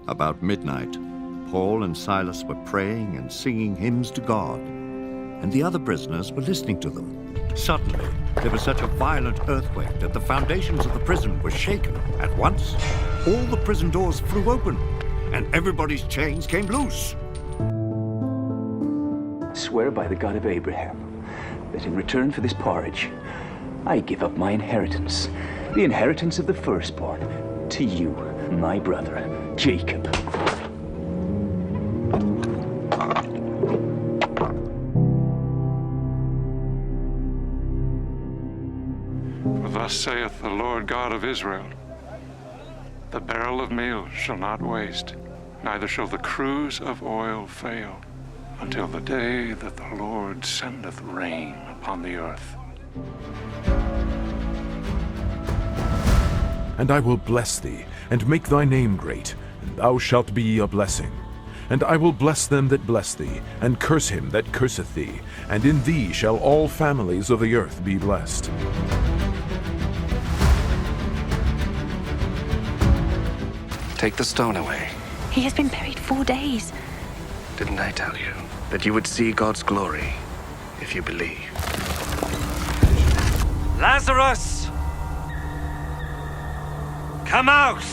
About midnight, Paul and Silas were praying and singing hymns to God, and the other prisoners were listening to them. Suddenly, there was such a violent earthquake that the foundations of the prison were shaken. At once, all the prison doors flew open, and everybody's chains came loose. Swear by the God of Abraham that in return for this porridge, I give up my inheritance, the inheritance of the firstborn, to you, my brother, Jacob. Thus saith the Lord God of Israel, the barrel of meal shall not waste, neither shall the cruse of oil fail, until the day that the Lord sendeth rain upon the earth. And I will bless thee, and make thy name great, and thou shalt be a blessing. And I will bless them that bless thee, and curse him that curseth thee, and in thee shall all families of the earth be blessed. Take the stone away. He has been buried 4 days. Didn't I tell you that you would see God's glory if you believe? Lazarus! Come out!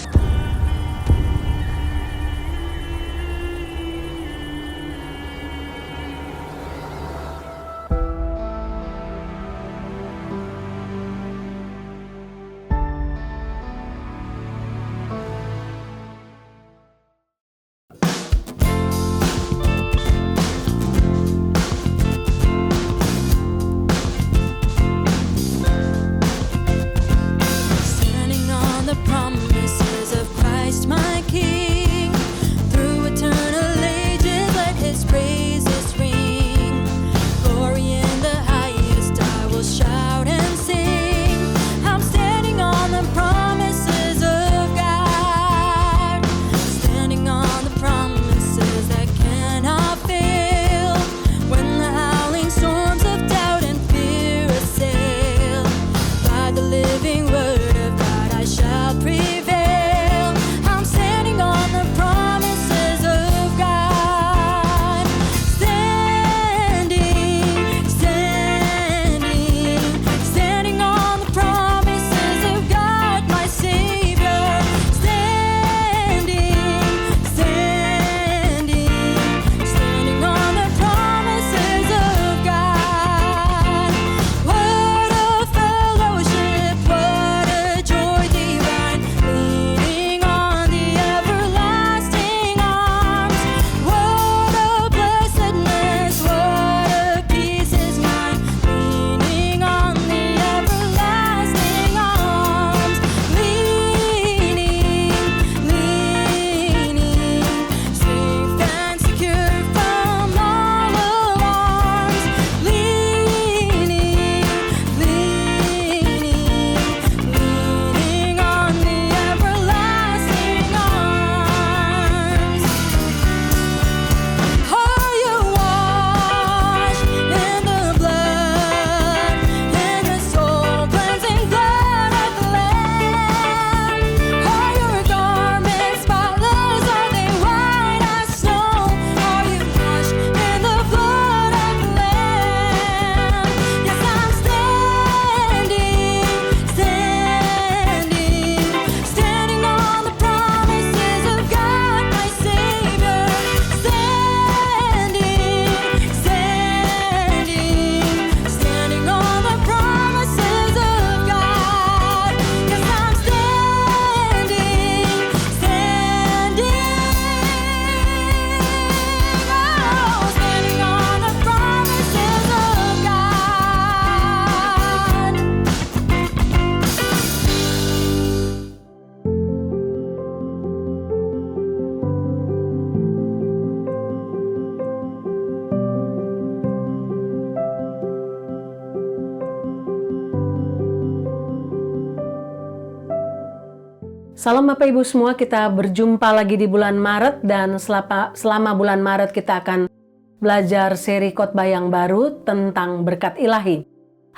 Salam Bapak Ibu semua, kita berjumpa lagi di bulan Maret dan selama bulan Maret kita akan belajar seri khotbah yang baru tentang berkat ilahi.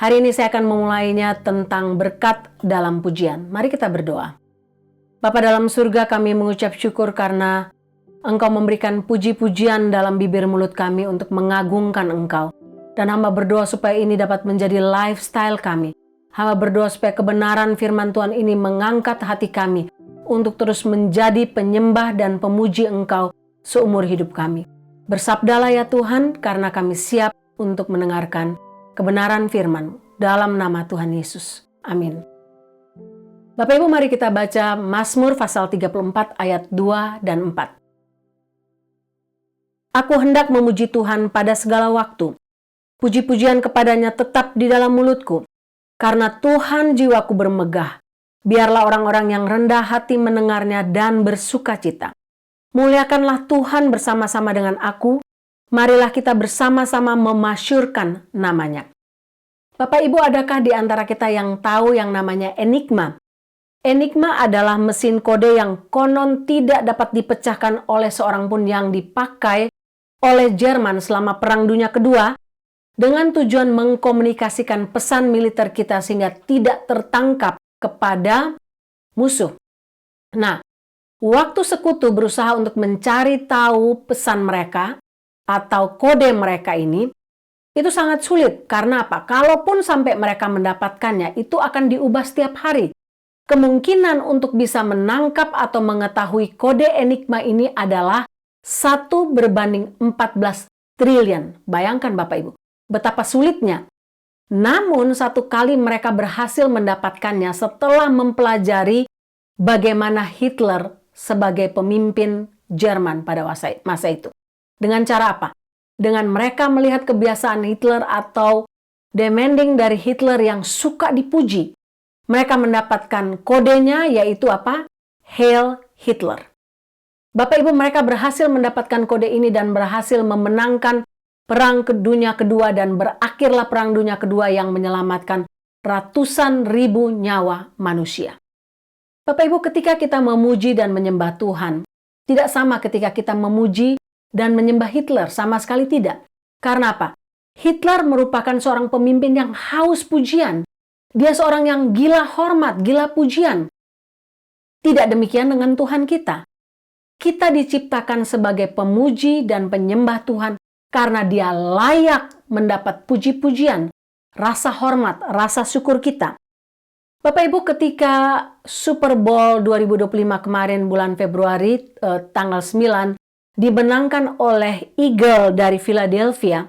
Hari ini saya akan memulainya tentang berkat dalam pujian. Mari kita berdoa. Bapa dalam surga, kami mengucap syukur karena Engkau memberikan puji-pujian dalam bibir mulut kami untuk mengagungkan Engkau. Dan hamba berdoa supaya ini dapat menjadi lifestyle kami. Hamba berdoa supaya kebenaran firman Tuhan ini mengangkat hati kami untuk terus menjadi penyembah dan pemuji Engkau seumur hidup kami. Bersabdalah ya Tuhan, karena kami siap untuk mendengarkan kebenaran firman-Mu. Dalam nama Tuhan Yesus. Amin. Bapak Ibu, mari kita baca Mazmur pasal 34 ayat 2 dan 4. Aku hendak memuji Tuhan pada segala waktu. Puji-pujian kepadanya tetap di dalam mulutku. Karena Tuhan jiwaku bermegah. Biarlah orang-orang yang rendah hati mendengarnya dan bersuka cita. Muliakanlah Tuhan bersama-sama dengan aku. Marilah kita bersama-sama memasyurkan namanya. Bapak Ibu, adakah di antara kita yang tahu yang namanya Enigma? Enigma adalah mesin kode yang konon tidak dapat dipecahkan oleh seorang pun yang dipakai oleh Jerman selama Perang Dunia Kedua dengan tujuan mengkomunikasikan pesan militer kita sehingga tidak tertangkap kepada musuh. Nah, waktu sekutu berusaha untuk mencari tahu pesan mereka atau kode mereka ini, itu sangat sulit. Karena apa? Kalaupun sampai mereka mendapatkannya, itu akan diubah setiap hari. Kemungkinan untuk bisa menangkap atau mengetahui kode Enigma ini adalah 1/14 triliun. Bayangkan Bapak Ibu, betapa sulitnya. Namun satu kali mereka berhasil mendapatkannya setelah mempelajari bagaimana Hitler sebagai pemimpin Jerman pada masa itu. Dengan cara apa? Dengan mereka melihat kebiasaan Hitler atau demanding dari Hitler yang suka dipuji. Mereka mendapatkan kodenya, yaitu apa? Hail Hitler. Bapak Ibu, mereka berhasil mendapatkan kode ini dan berhasil memenangkan Perang Dunia Kedua, dan berakhirlah Perang Dunia Kedua yang menyelamatkan ratusan ribu nyawa manusia. Bapak Ibu, ketika kita memuji dan menyembah Tuhan, tidak sama ketika kita memuji dan menyembah Hitler, sama sekali tidak. Karena apa? Hitler merupakan seorang pemimpin yang haus pujian. Dia seorang yang gila hormat, gila pujian. Tidak demikian dengan Tuhan kita. Kita diciptakan sebagai pemuji dan penyembah Tuhan karena Dia layak mendapat puji-pujian, rasa hormat, rasa syukur kita. Bapak Ibu, ketika Super Bowl 2025 kemarin bulan Februari tanggal 9 dimenangkan oleh Eagle dari Philadelphia,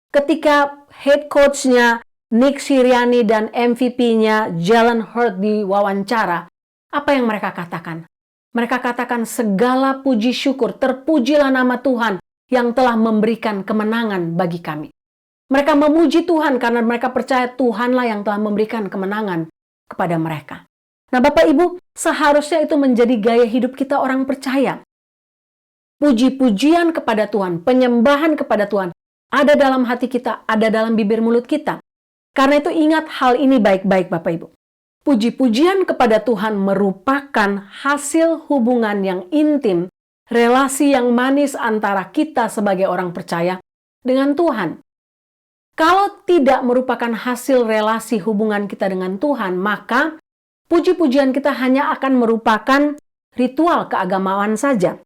ketika head coach-nya Nick Sirianni dan MVP-nya Jalen Hurts diwawancara, apa yang mereka katakan? Mereka katakan segala puji syukur, terpujilah nama Tuhan yang telah memberikan kemenangan bagi kami. Mereka memuji Tuhan karena mereka percaya Tuhanlah yang telah memberikan kemenangan kepada mereka. Nah Bapak Ibu, seharusnya itu menjadi gaya hidup kita orang percaya. Puji-pujian kepada Tuhan, penyembahan kepada Tuhan, ada dalam hati kita, ada dalam bibir mulut kita. Karena itu ingat hal ini baik-baik Bapak Ibu. Puji-pujian kepada Tuhan merupakan hasil hubungan yang intim, relasi yang manis antara kita sebagai orang percaya dengan Tuhan. Kalau tidak merupakan hasil relasi hubungan kita dengan Tuhan, maka puji-pujian kita hanya akan merupakan ritual keagamaan saja.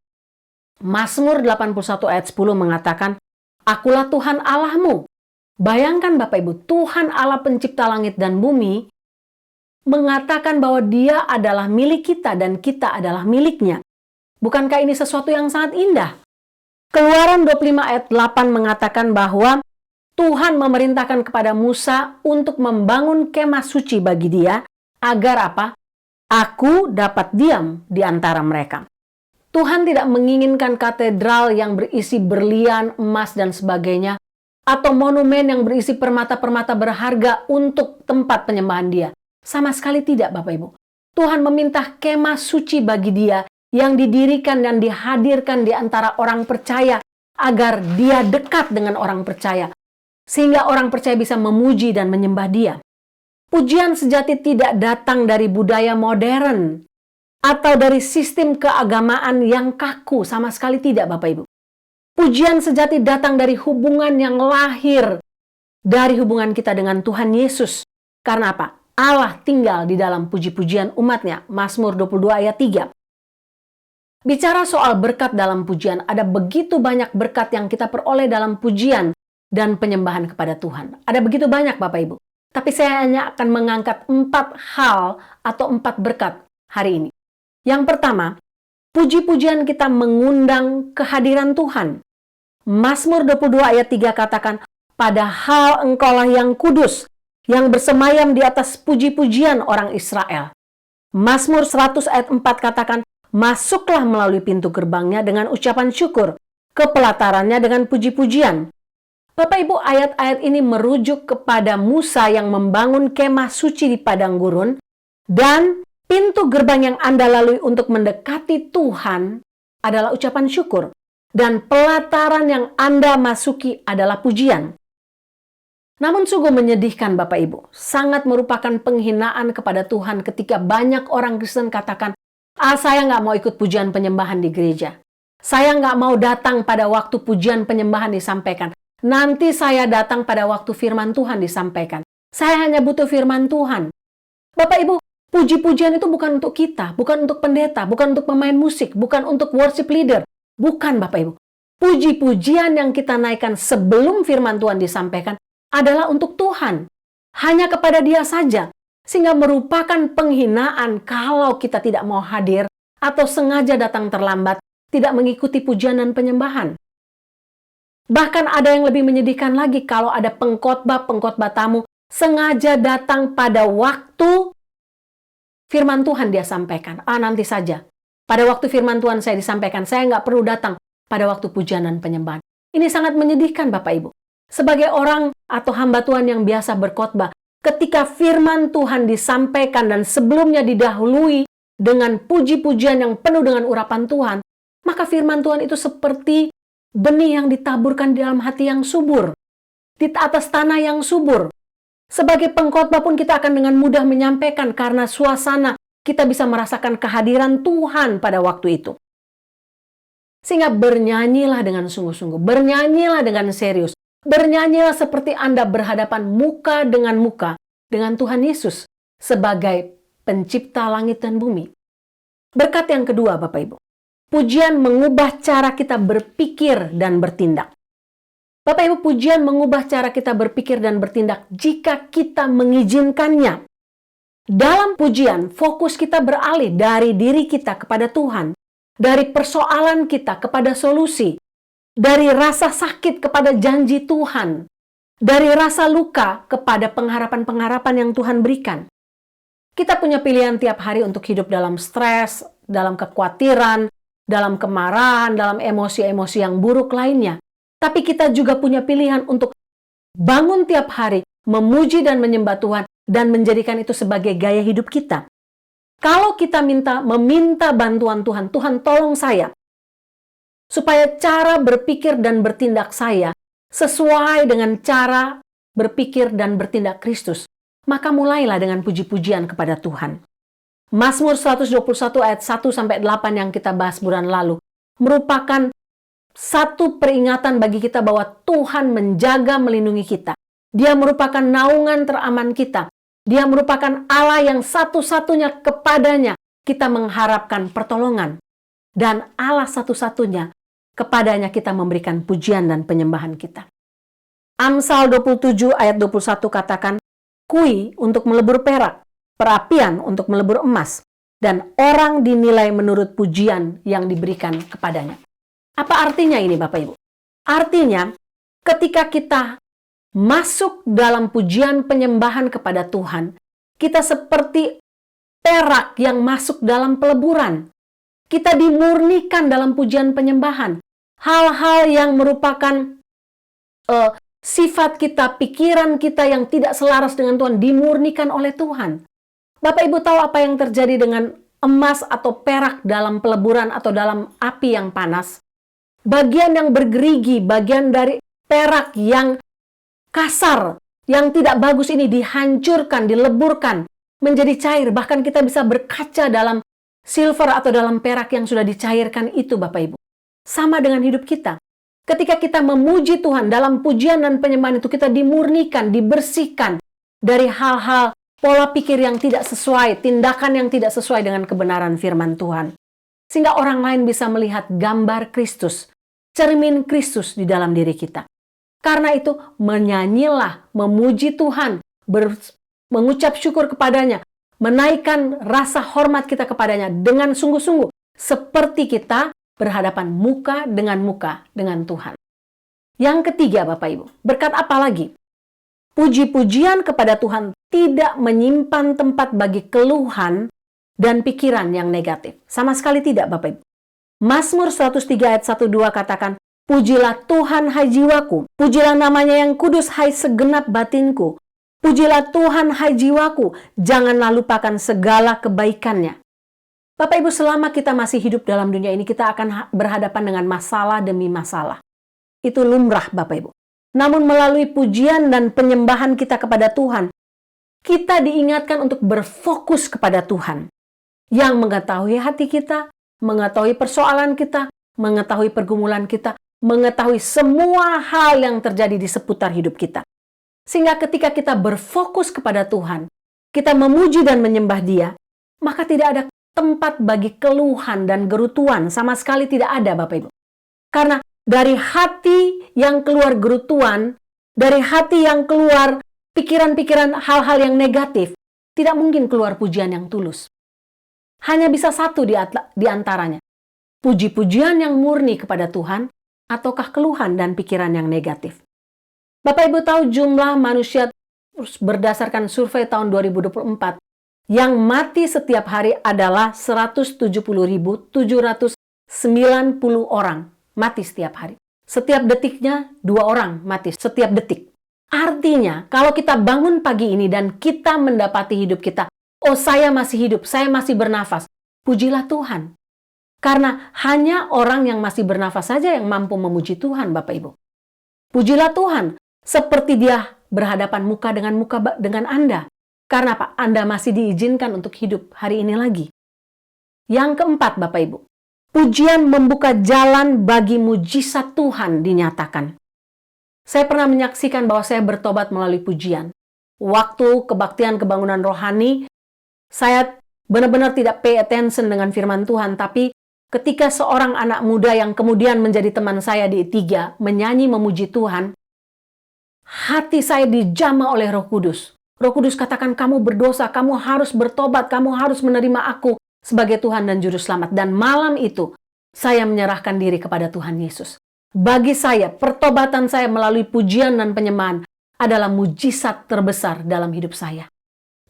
Mazmur 81 ayat 10 mengatakan, Akulah Tuhan Allahmu. Bayangkan Bapak Ibu, Tuhan Allah pencipta langit dan bumi mengatakan bahwa Dia adalah milik kita dan kita adalah miliknya. Bukankah ini sesuatu yang sangat indah? Keluaran 25 ayat 8 mengatakan bahwa Tuhan memerintahkan kepada Musa untuk membangun kemah suci bagi dia agar apa? Aku dapat diam di antara mereka. Tuhan tidak menginginkan katedral yang berisi berlian, emas, dan sebagainya, atau monumen yang berisi permata-permata berharga untuk tempat penyembahan Dia. Sama sekali tidak, Bapak Ibu. Tuhan meminta kemah suci bagi Dia yang didirikan dan dihadirkan di antara orang percaya agar Dia dekat dengan orang percaya, sehingga orang percaya bisa memuji dan menyembah Dia. Pujian sejati tidak datang dari budaya modern atau dari sistem keagamaan yang kaku, sama sekali tidak, Bapak Ibu. Pujian sejati datang dari hubungan yang lahir dari hubungan kita dengan Tuhan Yesus. Karena apa? Allah tinggal di dalam puji-pujian umatnya. Mazmur 22 ayat 3. Bicara soal berkat dalam pujian, ada begitu banyak berkat yang kita peroleh dalam pujian dan penyembahan kepada Tuhan. Ada begitu banyak Bapak Ibu. Tapi saya hanya akan mengangkat 4 hal atau 4 berkat hari ini. Yang pertama, puji-pujian kita mengundang kehadiran Tuhan. Mazmur 22 ayat 3 katakan, padahal engkaulah yang kudus, yang bersemayam di atas puji-pujian orang Israel. Mazmur 100 ayat 4 katakan, masuklah melalui pintu gerbangnya dengan ucapan syukur, ke pelatarannya dengan puji-pujian. Bapak Ibu, ayat-ayat ini merujuk kepada Musa yang membangun kemah suci di padang gurun, dan pintu gerbang yang Anda lalui untuk mendekati Tuhan adalah ucapan syukur, dan pelataran yang Anda masuki adalah pujian. Namun sungguh menyedihkan Bapak Ibu, sangat merupakan penghinaan kepada Tuhan ketika banyak orang Kristen katakan, saya nggak mau ikut pujian penyembahan di gereja. Saya nggak mau datang pada waktu pujian penyembahan disampaikan. Nanti saya datang pada waktu firman Tuhan disampaikan. Saya hanya butuh firman Tuhan. Bapak Ibu, puji-pujian itu bukan untuk kita, bukan untuk pendeta, bukan untuk pemain musik, bukan untuk worship leader. Bukan Bapak Ibu. Puji-pujian yang kita naikkan sebelum firman Tuhan disampaikan adalah untuk Tuhan. Hanya kepada Dia saja. Sehingga merupakan penghinaan kalau kita tidak mau hadir atau sengaja datang terlambat, tidak mengikuti pujian dan penyembahan. Bahkan ada yang lebih menyedihkan lagi kalau ada pengkhotbah tamu sengaja datang pada waktu firman Tuhan dia sampaikan. Nanti saja. Pada waktu firman Tuhan saya disampaikan, saya nggak perlu datang pada waktu pujian dan penyembahan. Ini sangat menyedihkan Bapak Ibu. Sebagai orang atau hamba Tuhan yang biasa berkhotbah, ketika firman Tuhan disampaikan dan sebelumnya didahului dengan puji-pujian yang penuh dengan urapan Tuhan, maka firman Tuhan itu seperti benih yang ditaburkan di dalam hati yang subur, di atas tanah yang subur. Sebagai pengkhotbah pun kita akan dengan mudah menyampaikan karena suasana kita bisa merasakan kehadiran Tuhan pada waktu itu. Sehingga bernyanyilah dengan sungguh-sungguh, bernyanyilah dengan serius, bernyanyilah seperti Anda berhadapan muka dengan Tuhan Yesus sebagai pencipta langit dan bumi. Berkat yang kedua Bapak Ibu. Pujian mengubah cara kita berpikir dan bertindak. Bapak Ibu, pujian mengubah cara kita berpikir dan bertindak jika kita mengizinkannya. Dalam pujian, fokus kita beralih dari diri kita kepada Tuhan, dari persoalan kita kepada solusi, dari rasa sakit kepada janji Tuhan, dari rasa luka kepada pengharapan-pengharapan yang Tuhan berikan. Kita punya pilihan tiap hari untuk hidup dalam stres, dalam kekhawatiran, dalam kemarahan, dalam emosi-emosi yang buruk lainnya. Tapi kita juga punya pilihan untuk bangun tiap hari, memuji dan menyembah Tuhan, dan menjadikan itu sebagai gaya hidup kita. Kalau kita meminta bantuan Tuhan, Tuhan tolong saya, supaya cara berpikir dan bertindak saya sesuai dengan cara berpikir dan bertindak Kristus, maka mulailah dengan puji-pujian kepada Tuhan. Mazmur 121 ayat 1-8 yang kita bahas bulan lalu merupakan satu peringatan bagi kita bahwa Tuhan menjaga melindungi kita. Dia merupakan naungan teraman kita. Dia merupakan Allah yang satu-satunya kepadanya kita mengharapkan pertolongan. Dan Allah satu-satunya kepadanya kita memberikan pujian dan penyembahan kita. Amsal 27 ayat 21 katakan, kui untuk melebur perak, perapian untuk melebur emas, dan orang dinilai menurut pujian yang diberikan kepadanya. Apa artinya ini Bapak Ibu? Artinya, ketika kita masuk dalam pujian penyembahan kepada Tuhan, kita seperti perak yang masuk dalam peleburan. Kita dimurnikan dalam pujian penyembahan. Hal-hal yang merupakan sifat kita, pikiran kita yang tidak selaras dengan Tuhan, dimurnikan oleh Tuhan. Bapak Ibu tahu apa yang terjadi dengan emas atau perak dalam peleburan atau dalam api yang panas? Bagian yang bergerigi, bagian dari perak yang kasar, yang tidak bagus ini dihancurkan, dileburkan, menjadi cair. Bahkan kita bisa berkaca dalam silver atau dalam perak yang sudah dicairkan itu Bapak Ibu. Sama dengan hidup kita. Ketika kita memuji Tuhan dalam pujian dan penyembahan itu, kita dimurnikan, dibersihkan dari hal-hal pola pikir yang tidak sesuai, tindakan yang tidak sesuai dengan kebenaran firman Tuhan. Sehingga orang lain bisa melihat gambar Kristus, cermin Kristus di dalam diri kita. Karena itu, menyanyilah, memuji Tuhan, mengucap syukur kepadanya, menaikkan rasa hormat kita kepadanya dengan sungguh-sungguh, seperti kita berhadapan muka dengan Tuhan. Yang ketiga, Bapak Ibu, berkat apa lagi? Puji-pujian kepada Tuhan tidak menyimpan tempat bagi keluhan dan pikiran yang negatif. Sama sekali tidak, Bapak Ibu. Mazmur 103 ayat 1-2 katakan, pujilah Tuhan hai jiwaku, pujilah namanya yang kudus hai segenap batinku. Pujilah Tuhan hai jiwaku, janganlah lupakan segala kebaikannya. Bapak Ibu, selama kita masih hidup dalam dunia ini, kita akan berhadapan dengan masalah demi masalah. Itu lumrah, Bapak Ibu. Namun melalui pujian dan penyembahan kita kepada Tuhan, kita diingatkan untuk berfokus kepada Tuhan yang mengetahui hati kita, mengetahui persoalan kita, mengetahui pergumulan kita, mengetahui semua hal yang terjadi di seputar hidup kita. Sehingga ketika kita berfokus kepada Tuhan, kita memuji dan menyembah Dia, maka tidak ada tempat bagi keluhan dan gerutuan, sama sekali tidak ada, Bapak Ibu. Karena dari hati yang keluar gerutuan, dari hati yang keluar pikiran-pikiran hal-hal yang negatif, tidak mungkin keluar pujian yang tulus. Hanya bisa satu di antaranya. Puji-pujian yang murni kepada Tuhan, ataukah keluhan dan pikiran yang negatif. Bapak Ibu tahu jumlah manusia berdasarkan survei tahun 2024 yang mati setiap hari adalah 170.790 orang mati setiap hari. Setiap detiknya 2 orang mati setiap detik. Artinya kalau kita bangun pagi ini dan kita mendapati hidup kita, oh saya masih hidup, saya masih bernafas, pujilah Tuhan. Karena hanya orang yang masih bernafas saja yang mampu memuji Tuhan, Bapak Ibu. Pujilah Tuhan. Seperti Dia berhadapan muka dengan Anda. Karena apa? Anda masih diizinkan untuk hidup hari ini lagi. Yang keempat, Bapak Ibu. Pujian membuka jalan bagi mujizat Tuhan dinyatakan. Saya pernah menyaksikan bahwa saya bertobat melalui pujian. Waktu kebaktian kebangunan rohani, saya benar-benar tidak pay attention dengan firman Tuhan. Tapi ketika seorang anak muda yang kemudian menjadi teman saya di I3 menyanyi memuji Tuhan, hati saya dijamah oleh Roh Kudus. Roh Kudus katakan, kamu berdosa, kamu harus bertobat, kamu harus menerima aku sebagai Tuhan dan Juru Selamat. Dan malam itu, saya menyerahkan diri kepada Tuhan Yesus. Bagi saya, pertobatan saya melalui pujian dan penyembahan adalah mujizat terbesar dalam hidup saya.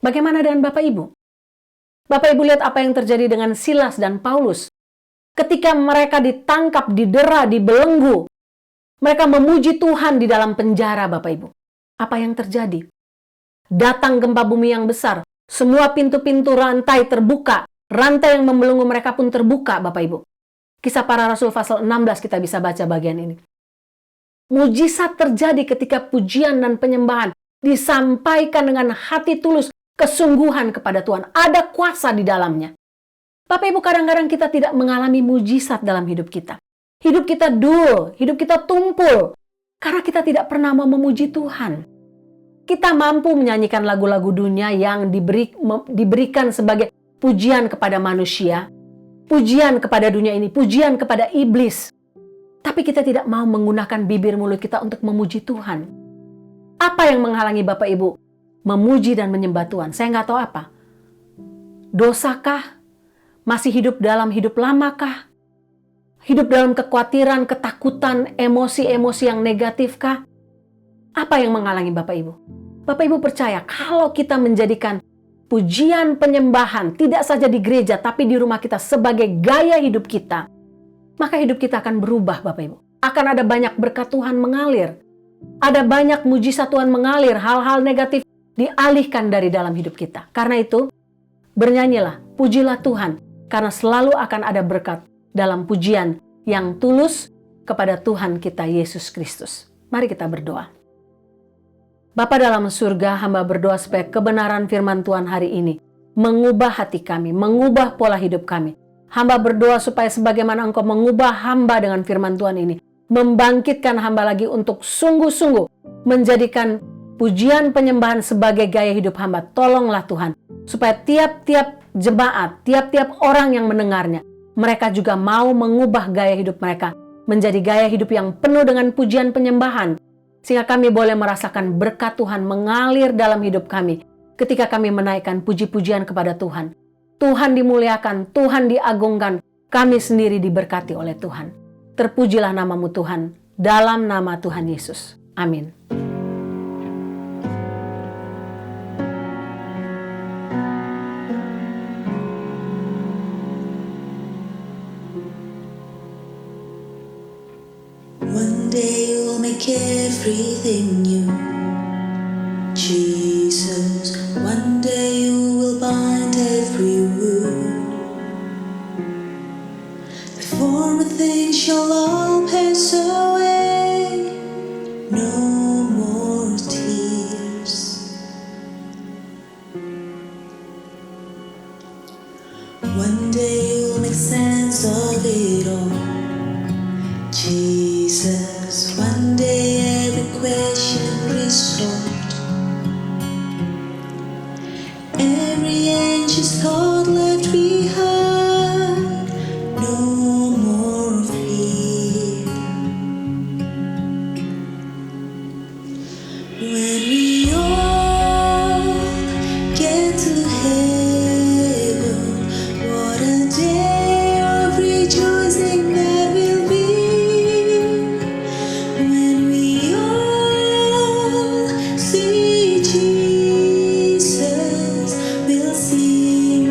Bagaimana dengan Bapak Ibu? Bapak Ibu lihat apa yang terjadi dengan Silas dan Paulus. Ketika mereka ditangkap, didera, dibelenggu, mereka memuji Tuhan di dalam penjara, Bapak Ibu. Apa yang terjadi? Datang gempa bumi yang besar. Semua pintu-pintu rantai terbuka. Rantai yang membelenggu mereka pun terbuka, Bapak Ibu. Kisah Para Rasul pasal 16 kita bisa baca bagian ini. Mujizat terjadi ketika pujian dan penyembahan disampaikan dengan hati tulus, kesungguhan kepada Tuhan. Ada kuasa di dalamnya. Bapak Ibu, kadang-kadang kita tidak mengalami mujizat dalam hidup kita. Hidup kita dul, hidup kita tumpul. Karena kita tidak pernah mau memuji Tuhan. Kita mampu menyanyikan lagu-lagu dunia yang diberikan sebagai pujian kepada manusia. Pujian kepada dunia ini, pujian kepada iblis. Tapi kita tidak mau menggunakan bibir mulut kita untuk memuji Tuhan. Apa yang menghalangi Bapak Ibu memuji dan menyembah Tuhan? Saya nggak tahu apa. Dosakah? Masih hidup dalam hidup lamakah? Hidup dalam kekhawatiran, ketakutan, emosi-emosi yang negatifkah? Apa yang menghalangi Bapak Ibu? Bapak Ibu percaya kalau kita menjadikan pujian penyembahan tidak saja di gereja tapi di rumah kita sebagai gaya hidup kita, maka hidup kita akan berubah, Bapak Ibu. Akan ada banyak berkat Tuhan mengalir. Ada banyak mujizat Tuhan mengalir, hal-hal negatif dialihkan dari dalam hidup kita. Karena itu, bernyanyilah, pujilah Tuhan, karena selalu akan ada berkat dalam pujian yang tulus kepada Tuhan kita Yesus Kristus. Mari kita berdoa. Bapa dalam surga, hamba berdoa supaya kebenaran firman Tuhan hari ini mengubah hati kami, mengubah pola hidup kami. Hamba berdoa supaya sebagaimana Engkau mengubah hamba dengan firman Tuhan ini, membangkitkan hamba lagi untuk sungguh-sungguh menjadikan pujian penyembahan sebagai gaya hidup hamba. Tolonglah Tuhan, supaya tiap-tiap jemaat, tiap-tiap orang yang mendengarnya, mereka juga mau mengubah gaya hidup mereka menjadi gaya hidup yang penuh dengan pujian penyembahan, sehingga kami boleh merasakan berkat Tuhan mengalir dalam hidup kami ketika kami menaikkan puji-pujian kepada Tuhan. Tuhan dimuliakan, Tuhan diagungkan, kami sendiri diberkati oleh Tuhan. Terpujilah namamu Tuhan, dalam nama Tuhan Yesus. Amin. One day you'll make everything new, Jesus. One day you will bind every wound. The former things shall all pass away. No more tears. One day you'll make sense of it all, Jesus. One day every question resolved, every anxious thought left behind. No more fear. When we all get to heaven, what a day of rejoicing that will be. When we all see Jesus, we'll sing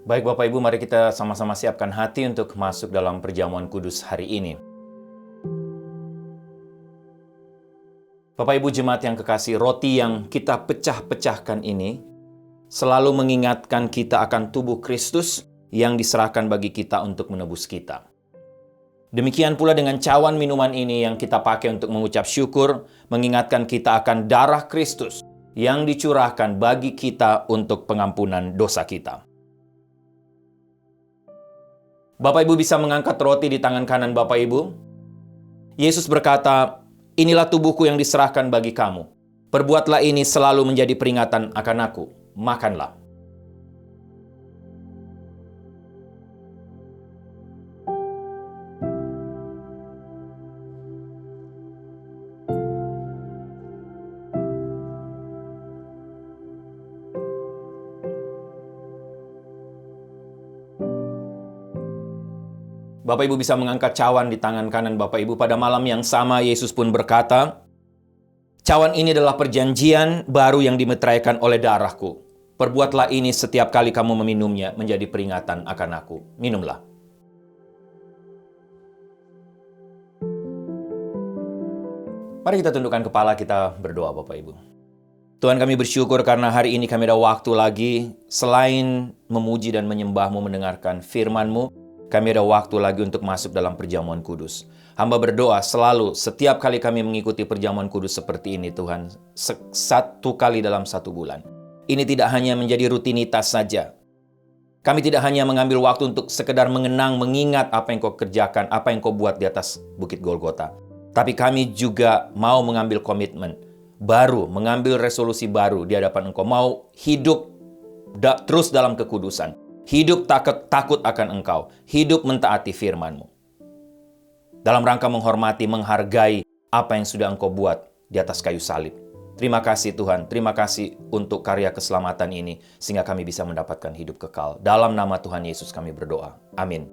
Baik Bapak Ibu, mari kita sama-sama siapkan hati untuk masuk dalam perjamuan kudus hari ini. Bapak Ibu jemaat yang kekasih, roti yang kita pecah-pecahkan ini selalu mengingatkan kita akan tubuh Kristus yang diserahkan bagi kita untuk menebus kita. Demikian pula dengan cawan minuman ini yang kita pakai untuk mengucap syukur, mengingatkan kita akan darah Kristus yang dicurahkan bagi kita untuk pengampunan dosa kita. Bapak Ibu bisa mengangkat roti di tangan kanan Bapak Ibu. Yesus berkata, "Inilah tubuhku yang diserahkan bagi kamu. Perbuatlah ini selalu menjadi peringatan akan aku. Makanlah." Bapak Ibu bisa mengangkat cawan di tangan kanan Bapak Ibu. Pada malam yang sama, Yesus pun berkata, "Cawan ini adalah perjanjian baru yang dimeteraikan oleh darahku. Perbuatlah ini setiap kali kamu meminumnya menjadi peringatan akan aku." Minumlah. Mari kita tundukkan kepala, kita berdoa Bapak Ibu. Tuhan, kami bersyukur karena hari ini kami ada waktu lagi, selain memuji dan menyembah-Mu, mendengarkan firman-Mu, kami ada waktu lagi untuk masuk dalam perjamuan kudus. Hamba berdoa selalu, setiap kali kami mengikuti perjamuan kudus seperti ini, Tuhan, satu kali dalam 1 bulan. Ini tidak hanya menjadi rutinitas saja. Kami tidak hanya mengambil waktu untuk sekedar mengenang, mengingat apa yang Kau kerjakan, apa yang Kau buat di atas Bukit Golgota. Tapi kami juga mau mengambil komitmen baru, mengambil resolusi baru di hadapan Engkau. Mau hidup terus dalam kekudusan. Hidup takut akan Engkau. Hidup mentaati firman-Mu. Dalam rangka menghormati, menghargai apa yang sudah Engkau buat di atas kayu salib. Terima kasih Tuhan. Terima kasih untuk karya keselamatan ini. Sehingga kami bisa mendapatkan hidup kekal. Dalam nama Tuhan Yesus kami berdoa. Amin.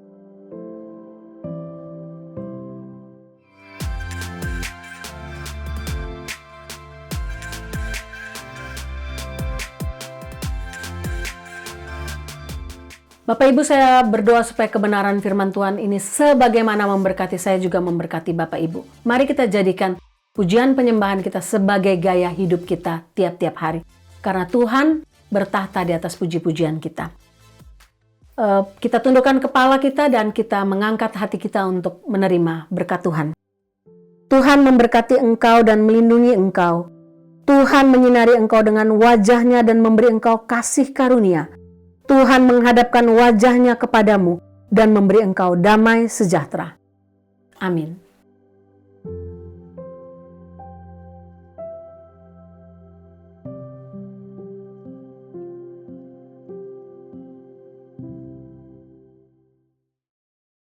Bapak Ibu, saya berdoa supaya kebenaran firman Tuhan ini sebagaimana memberkati saya juga memberkati Bapak Ibu. Mari kita jadikan pujian penyembahan kita sebagai gaya hidup kita tiap-tiap hari. Karena Tuhan bertahta di atas puji-pujian kita. Kita tundukkan kepala kita dan kita mengangkat hati kita untuk menerima berkat Tuhan. Tuhan memberkati engkau dan melindungi engkau. Tuhan menyinari engkau dengan wajah-Nya dan memberi engkau kasih karunia. Tuhan menghadapkan wajah-Nya kepadamu dan memberi engkau damai sejahtera. Amin.